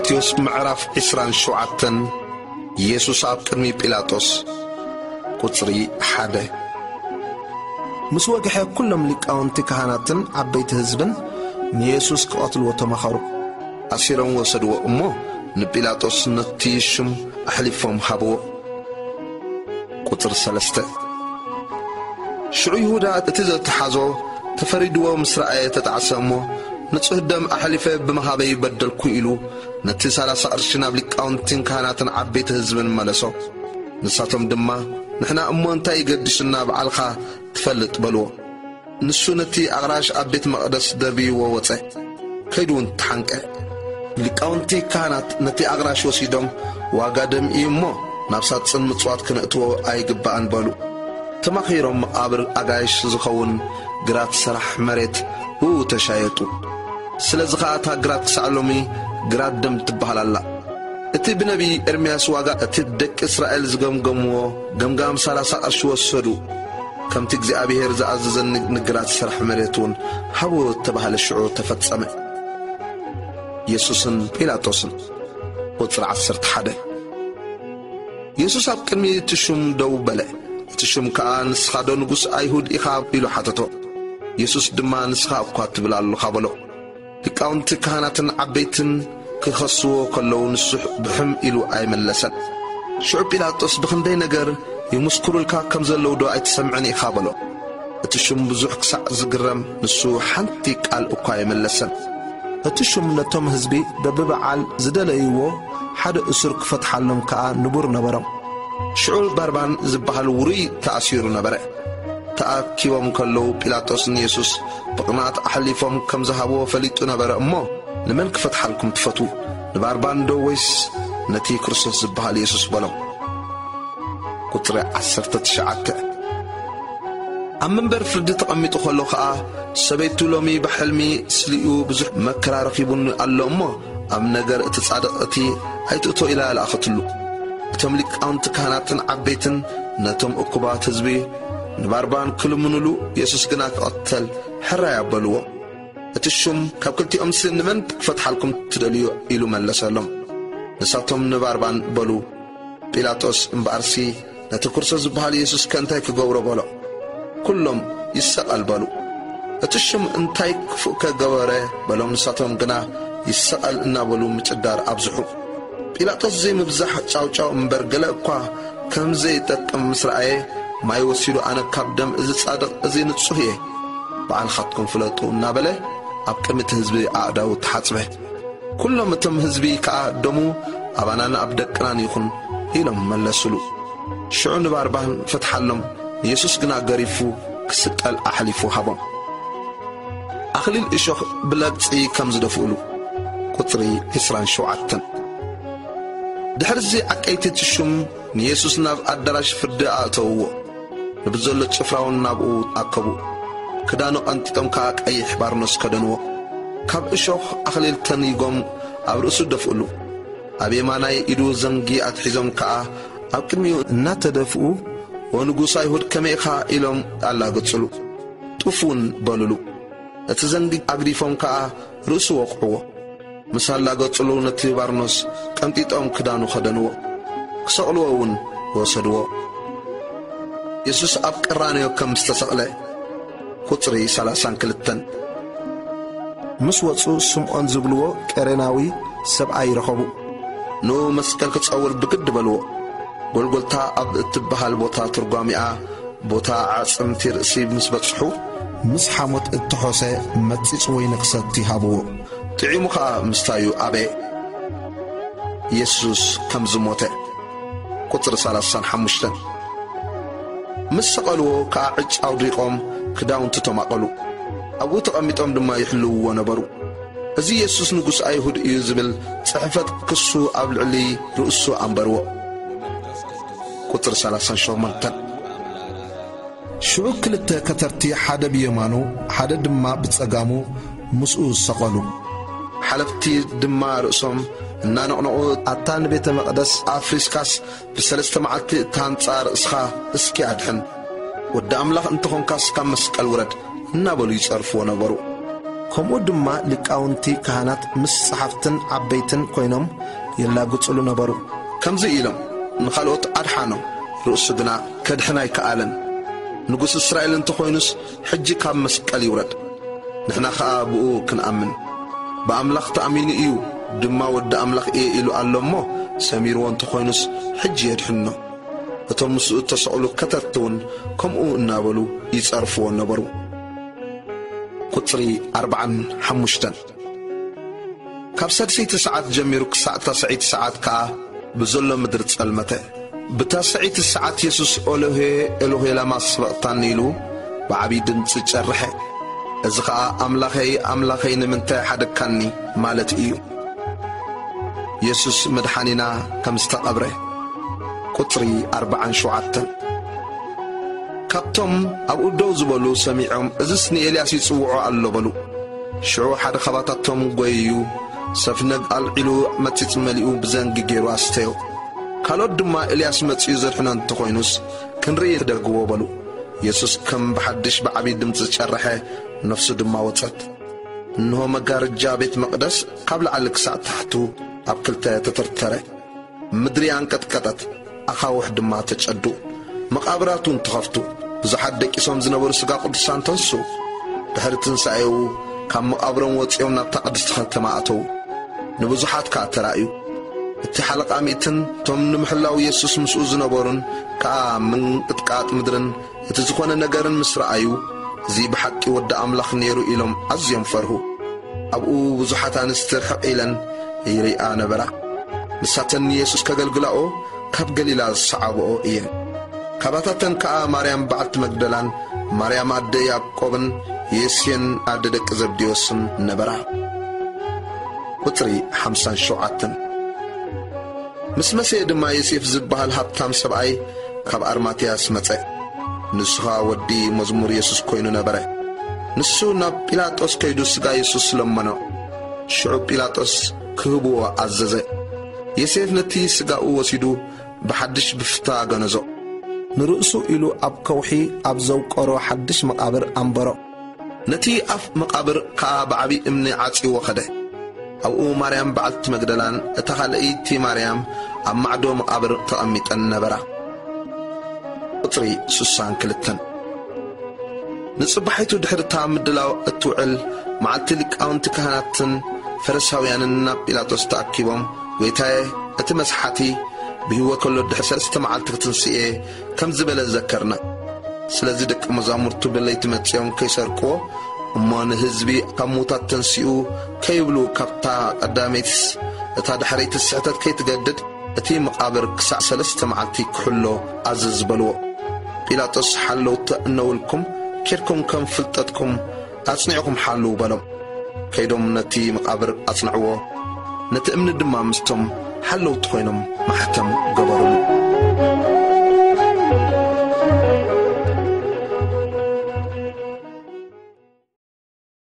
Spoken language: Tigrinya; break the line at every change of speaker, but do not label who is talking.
ማቴዎስ معرف 27 ኢየሱስ ኣብ ቅድሚ ጲላጦስ ቁጽሪ 1 ምስ ወግሐ ኩሎም ሊቃውንቲ ካህናትን ዓበይቲ ህዝብን ኢየሱስ ከቀትልዎ ተማኸሩ ኣሲሮም ወሰድዎ እሞ ንጲላጦስ ነቲ ሽም ኣሕሊፎም ሃብዎ ቁጽሪ 3 ሽዑ ይሁዳ እቲ ዘተሓዞ ተፈሪድዎ ምስራኤ ተጣዓሰሞ ንጹህ ደም ኣሕሊፈ ብመሃበይ በደልኩ ኢሉ ነቲ 30 ቅርሺ ናብ ሊቃውንትን ካህናትን ዓበይቲ ህዝብን መለሶ ንሳቶም ድማ ንሕና እሞ እንታይ ይገድሽና በዓልኻ ትፈልጥ በልዎ ንሱ ነቲ ኣቕራሽ ኣብ ቤት መቕደስ ደርቢይዎ ወፀ ከይዱን ተሓንቀ ሊቃውንቲ ካህናት ነቲ ኣቕራሽ ወሲዶም ዋጋ ደም እሞ ናብ ሳጥን ምጽዋት ክነእትዎ ኣይግባእን በሉ ተማኺሮም ኣብ ኣጋይሽ ዝኸውን ግራት ስራሕ መሬት ተሻየጡ ስለዚ ኸኣታ ግራት ክሳዕሎሚ ግራት ደም ትበሃላላ እቲ ብነቢ ኤርምያስ ዋጋ እቲ ደቂ እስራኤል ዝገምገምዎ ገምጋም 30 ቅርሺ ወሰዱ ከምቲ እግዚአብሔር ዝኣዘዘን ንግራት ስራሕ መሬቱን ሃቦ ተባሃለ ሽዑ ተፈጸመ ኢየሱስን ጲላጦስን ቁጽሪ 11 ኢየሱስ ኣብ ቅድሚ ትሹም ደው በለ ትሹም ከዓ ንስኻ ዶ ንጉስ ኣይሁድ ኢኻ ኢሉ ሓተቶ ኢየሱስ ድማ ንስኻ እኳ ትብል ኣለኻ በሎ ሊቃውንቲ ካህናትን ዓበይትን ክኸስዎ ከለዉ ንሱሕ ብሕም ኢሉ ኣይመለሰን ሽዑ ጲላጦስ ብኽንደይ ነገር ይምስክሩልካ ከም ዘለዉ ዶ ኣይትሰምዕን ኢኻ በሎ እቲ ሽም ብዙሕ ክሳዕ ዝግረም ንሱ ሓንቲ ቃል እኳ ኣይመለሰን እቲ ሽም ነቶም ህዝቢ በብበዓል ዝደለይዎ ሓደ እሱር ክፈትሓሎም ከዓ ንቡር ነበሮም ሽዑ ባርባን ዝበሃል ውሩይ ተኣሲሩ ነበረ ተኣኪቦም ከለዉ ጲላጦስን ኢየሱስ ብቕናት ኣሕሊፎም ከም ዝሃብዎ ፈሊጡ ነበረ እሞ ንመን ክፈትሓልኩም ትፈቱ ንባርባን ዶ ወይስ ነቲ ክርስቶስ ዝበሃል ኢየሱስ በሎም ቁጥሪ 19 ኣብ መንበር ፍርዲ ተቐሚጡ ከሎ ከዓ ሰበይቱ ሎሚ ብሕልሚ ስሊኡ ብዙሕ መከራ ረኺቡን ኣሎ እሞ ኣብ ነገር እቲ ጻድቕ እቲ ኣይትእቶ ኢላ ለኣኸትሉ እቶም ሊቃውንቲ ካህናትን ዓበይትን ነቶም እኩባት ህዝቢ ንባርባን ክልምንሉ ኢየሱስ ግና ክቐተል ሕራይ ኣበልዎ እቲ ሽም ካብ ክልቲኦም ንመን ክፈትሓልኩም ትደልዩ ኢሉ መለሰሎም ንሳቶም ንባርባን በሉ ጲላጦስ እምበኣርሲ ነቲ ክርስቶስ ዝበሃል ኢየሱስ ከእንታይ ክገብሮ በሎ ኩሎም ይሰቐል በሉ እቲ ሽም እንታይ ክፉእ ከገበረ በሎም ንሳቶም ግና ይሰቐል እናበሉ ምጭዳር ኣብዝሑ ጲላጦስ ዘይምብዛሕ ጫውጫው እምበር ገለ እኳ ከምዘይጠቅም ምስራኤ ማይ ወሲዱ ኣነ ካብ ደም እዚ ጻድቕ እዚ ንጹህ እየ በዓልኻትኩም ፍለጡ እናበለ ኣብ ቅድሚ ህዝቢ ኣእዳው ተሓጽበ ኩሎም እቶም ህዝቢ ከዓ ደሙ ኣባናና ኣብ ደቅናን ይኹን ኢሎም መለስሉ ሽዑ ንባርባን ፈትሓሎም ኢየሱስ ግና ገሪፉ ክስቀል ኣሕሊፉ ሃቦም ኣኽሊል እሾኽ ብለግፂ ከም ዝደፍኡሉ ቁጽሪ 27 ድሕርዚ ዓቀይቲ ትሹም ንኢየሱስ ናብ ኣዳራሽ ፍርዲ ኣእተውዎ ንብዘሎ ጭፍራውን ናብኡ ኣከቡ ክዳኑ ቀንጢጦም ከዓ ቀይሕ ባርኖስ ከደንዎ ካብ እሾኽ ኣኽሊል ተኒጎም ኣብ ርእሱ ደፍኡሉ ኣብ የማናይ ኢዱ ዘንጊ ኣትሒዞም ከዓ ኣብ ቅድሚኡ እናተደፍኡ ወንጉስ ኣይሁድ ከመይኻ ኢሎም ኣላገጽሉ ጡፉን በልሉ እቲ ዘንጊ ኣግዲፎም ከዓ ርእሱ ወቕዕዎ ምስ ኣላገጽሉ ነቲ ባርኖስ ቀንጢጦም ክዳኑ ኸደንዎ ክሰቕልዎውን ወሰድዎ ኢየሱስ ኣብ ቀራንዮ ከም ዝተሰቕለ ቁጽሪ 32 ምስ ወፁ ስምዖን ዝብልዎ ቀሬናዊ ሰብኣይ ረኸቡ ኖ መስቀል ክጸውር ብግድ በልዎ ጎልጎልታ ኣብ እትበሃል ቦታ ትርጓሚኣ ቦታ ዓጽምቲ ርእሲ ምስ በጽሑ ምስ ሓሞት እትሖሰ መጺጽ ወይ ንክሰቲ ሃብዎ ጥዒሙ ከዓ ምስታዩ ኣበ ኢየሱስ ከም ዝሞተ ቁጽሪ 35 ምስ ሰቐልዎ ከዓ ዕጭ ኣውዲቖም ክዳውንቲ ተማቐሉ ኣብኡ ተቐሚጦም ድማ ይሕልውዎ ነበሩ እዚ ኢየሱስ ንጉስ ኣይሁድ እዩ ዝብል ጽሕፈት ክሱ ኣብ ልዕሊ ርእሱ ኣንበርዎ ቁጥሪ 38 ሽዑ ክልተ ከተርቲ ሓደ ብየማኑ ሓደ ድማ ብጸጋሙ ምስኡ ሰቐሉ ሓለፍቲ ድማ ርእሶም እናነቕነቑ ኣታን ቤተ መቕደስ ኣፍሪስካስ ብሰለስተ መዓልቲ እታንጻር እስኻ እስኪ ኣድሕን ወዲ ኣምላኽ እንተኾንካስ ካብ መስቀል ውረድ እናበሉ ይጸርፍዎ ነበሩ ከምኡ ድማ ሊቃውንቲ ካህናት ምስ ጸሓፍትን ዓበይትን ኮይኖም ይላግጹሉ ነበሩ። ከምዚ ኢሎም ንኻልኦት ኣድሓኖም ርእሱ ግና ከድሕና ኣይከኣለን። ንጉስ እስራኤል እንተኾይኑስ ሕጂ ካብ መስቀል ይውረድ። ንሕና ኸኣ ብኡ ክንኣምን። ብኣምላኽ ተኣሚኑ እዩ ድማ ወዲ ኣምላኽ እየ ኢሉ ኣሎ እሞ ሰሚርዎ እንተኾይኑስ ሕጂ የድሕኖ። እቶም ምስኡ ተሰቕሉ ከተርትውን ከምኡ እናበሉ ይጸርፍዎ ነበሩ። ቁጽሪ 45 ካብ 6 ሰዓት ጀሚሩ ክሳዕ 9 ሰዓት ከዓ ብዘሎ ምድሪ ጸልመተ። ብታስዒት ሰዓት ኢየሱስ ኤሎሄ ኤሎሄ ላማ ሰበቅታኒ ኢሉ ብዓብይ ድምፂ ጨርሐ። እዚ ከዓ ኣምላኸይ ኣምላኸይ ንምንታይ ሓደካኒ ማለት እዩ። ኢየሱስ መድሓኒና ከም ዝተቐብረ። ቁጽሪ 47 ካብቶም ኣብኡ ደው ዝበሉ ሰሚዖም እዝስ ንኤልያስ ይጽውዖ ኣሎ በሉ። ሽዑ ሓደ ኸባታቶም ጐይዩ ሰፍነግ ኣልዒሉ መጺጽ መሊኡ ብዘንጊ ገይሩ ኣስተዮ። ካልኦት ድማ ኤልያስ መጺኡ ዘድሕኖ እንተኾይኑስ ክንርኢ ትደግዎ በሉ። ኢየሱስ ከም ብሓድሽ ብዓብይ ድምፂ ጨርሐ፣ ነፍሱ ድማ ወጸት። እንሆ መጋረጃ ቤት መቕደስ ካብ ላዕሊ ክሳዕ ታሕቱ ኣብ ክልተ ተተርተረ። ምድሪ አንቀጥቀጠት፣ ኣኻውሕ ድማ ተጨዱ። መቃብራቱን ተኸፍቱ። ብዙሓት ደቂሶም ዝነበሩ ሥጋ ቅዱሳን ተንሱ። ድሕሪ ትንሣኤው ካብ መቃብሮም ወፂኦም ናብታ ቅድስቲ ከተማ ኣተዉ። ንብዙሓት ከዓ ተራእዩ። እቲ ሓለቓ ሚእትን እቶም ንምሕላው ኢየሱስ ምስኡ ዝነበሩን ከዓ ምንቅጥቃጥ ምድርን እቲ ዝኾነ ነገርን ምስ ረኣዩ እዚ ብሓቂ ወዲ ኣምላኽ ነይሩ ኢሎም ኣዝዮም ፈርሁ። ኣብኡ ብዙሓት ኣንስቲ ርሕቕ ኢለን ይሪኣ ነበራ። ንሳተን ኢየሱስ ከገልግላኦ ካብ ገሊላ ዝሰዓብኦ እየን። ካባታተን ከዓ ማርያም በዓልቲ መግደላን ማርያም ኣደ ያዕቆብን የስየን ኣደ ደቂ ዘብዴዎስን ነበራ። ቁጽሪ 57 ምስ መሲሕ ድማ ዮሴፍ ዝበሃል ሃብታም ሰብኣይ ካብ ኣርማትያስ መጸ። ንሱ ወዲ መዝሙር ኢየሱስ ኮይኑ ነበረ። ንሱ ናብ ጲላጦስ ከይዱ ሥጋ ኢየሱስ ለመኖ። ሽዑ ጲላጦስ ክህብዎ ኣዘዘ። ዮሴፍ ነቲ ሥጋኡ ወሲዱ ብሓድሽ ብፍታ ገነዞ። ንርእሱ ኢሉ ኣብ ከውሒ ኣብ ዘውቀሮ ሓድሽ መቃብር ኣንበሮ። ነቲ ኣፍ መቃብር ከዓ ብዓብይ እምኒ ዓጺዎ ኸደ። ኣብኡ ማርያም በዓልቲ መግደላን እታ ካልአይቲ ማርያም ኣብ ማዕዶ መቃብር ተቐሚጠን ነበራ። ቁጽሪ 62 ንጽባሒቱ ድሕርታ ምድላው እትውዕል መዓልቲ ሊቃውንቲ ካህናትን ፈሪሳውያንን ናብ ጲላጦስ ተኣኪቦም ጌታዬ እቲ መስሓቲ ብህይወት ከሎ ድሕሪ 3 መዓልቲ ክትንስኤ ከም ዝበለ ዘከርና። ስለዚ ደቂ መዛሙርቱ ብለይቲ መጺኦም ከይሰርቅዎ እሞ ንህዝቢ ካብ ሙታት ተንሲኡ ከይብሉ ካብታ ቀዳመይት እታ ድሕረይቲ ስሕተት ከይትገድድ እቲ መቃብር ክሳዕ 3 መዓልቲ ክሕሎ ኣዘዝ በልዎ። ጲላጦስ ሓለውቲ እነውልኩም ኬድኩም ከም ፍልጠትኩም ኣጽኒዕኩም ሓልው በሎም። ከይዶም ነቲ መቃብር ኣጽንዕዎ። ነቲ እምኒ ድማ ምስቶም ሓለውቲ ኮይኖም ማሕተም ገበሩሉ።